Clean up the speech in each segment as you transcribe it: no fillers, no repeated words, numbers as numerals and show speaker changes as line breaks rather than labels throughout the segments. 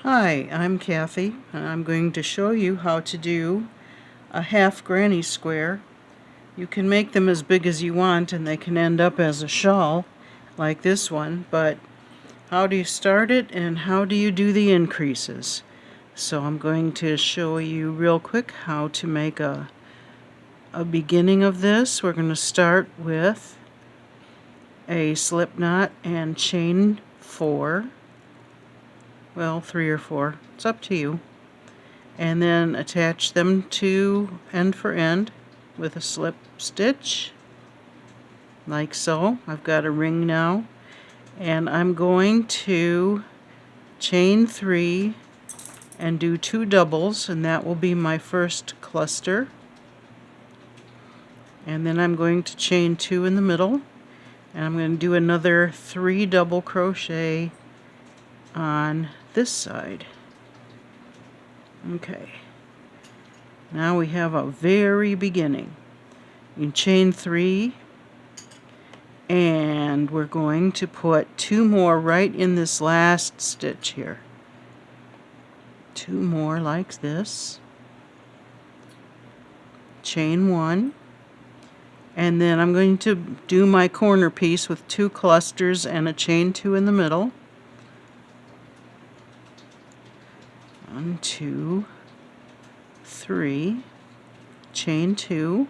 Hi, I'm Kathy, and I'm going to show you how to do a half granny square. You can make them as big as you want and they can end up as a shawl like this one, but how do you start it and how do you do the increases? So I'm going to show you real quick how to make a beginning of this. We're going to start with a slip knot and chain 4. Well, 3 or 4. It's up to you. And then attach them to end for end with a slip stitch like so. I've got a ring now, and I'm going to chain 3 and do 2 doubles, and that will be my first cluster. And then I'm going to chain 2 in the middle, and I'm going to do another 3 double crochet on this side. Okay, now we have a very beginning. You chain 3, and we're going to put 2 more right in this last stitch here. 2 more like this. Chain 1, and then I'm going to do my corner piece with 2 clusters and a chain 2 in the middle. 1, 2, 3, chain 2,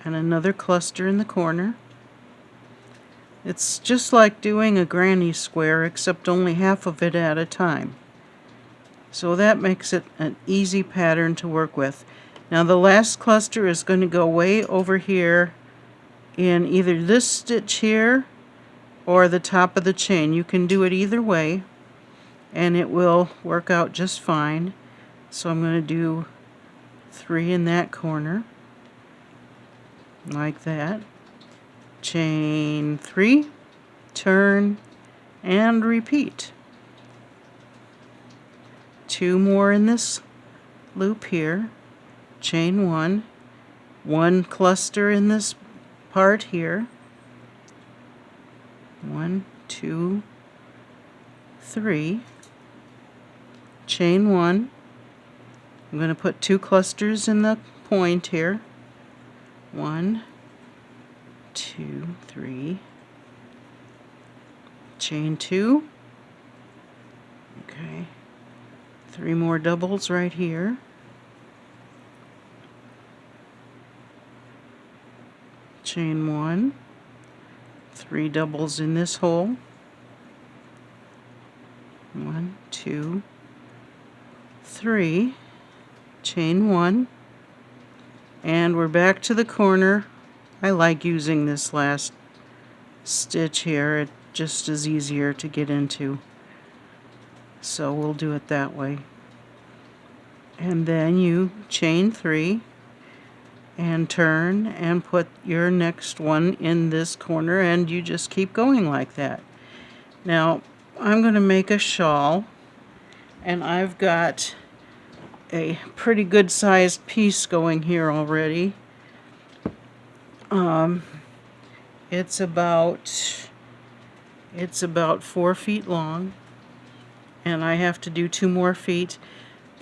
and another cluster in the corner. It's just like doing a granny square, except only half of it at a time. So that makes it an easy pattern to work with. Now the last cluster is going to go way over here in either this stitch here or the top of the chain. You can do it either way, and it will work out just fine. So I'm going to do 3 in that corner like that. Chain 3, turn, and repeat. 2 more in this loop here. Chain 1, 1 cluster in this part here. 1, 2, 3. Chain 1. I'm going to put 2 clusters in the point here. 1, 2, 3. Chain 2. Okay. 3 more doubles right here. Chain 1. 3 doubles in this hole. 1, 2, 3. Chain 1, and we're back to the corner. I like using this last stitch here. It just is easier to get into, so we'll do it that way. And then you chain 3 and turn and put your next one in this corner, and you just keep going like that. Now I'm going to make a shawl, and I've got a pretty good sized piece going here already. It's about 4 feet long, and I have to do 2 more feet.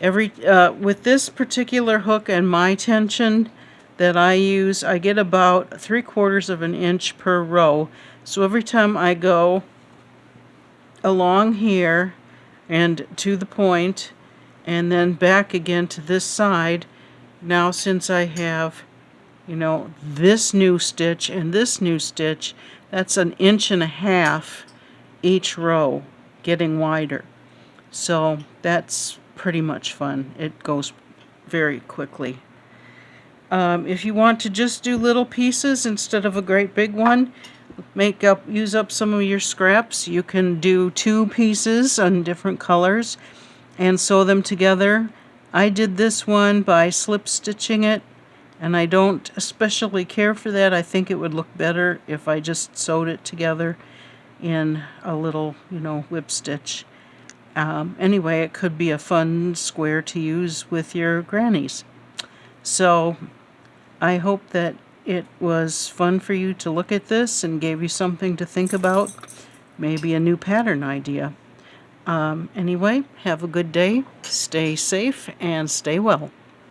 With this particular hook and my tension that I use, I get about 3/4 of an inch per row. So every time I go along here and to the point, and then back again to this side. Now since I have, this new stitch and this new stitch, that's 1.5 inches each row, getting wider. So that's pretty much fun. It goes very quickly. If you want to just do little pieces instead of a great big one, use up some of your scraps. You can do 2 pieces on different colors and sew them together. I did this one by slip stitching it, and I don't especially care for that. I think it would look better if I just sewed it together in a little, whip stitch. Anyway, it could be a fun square to use with your grannies. So I hope that it was fun for you to look at this and gave you something to think about, maybe a new pattern idea. Anyway, have a good day, stay safe, and stay well.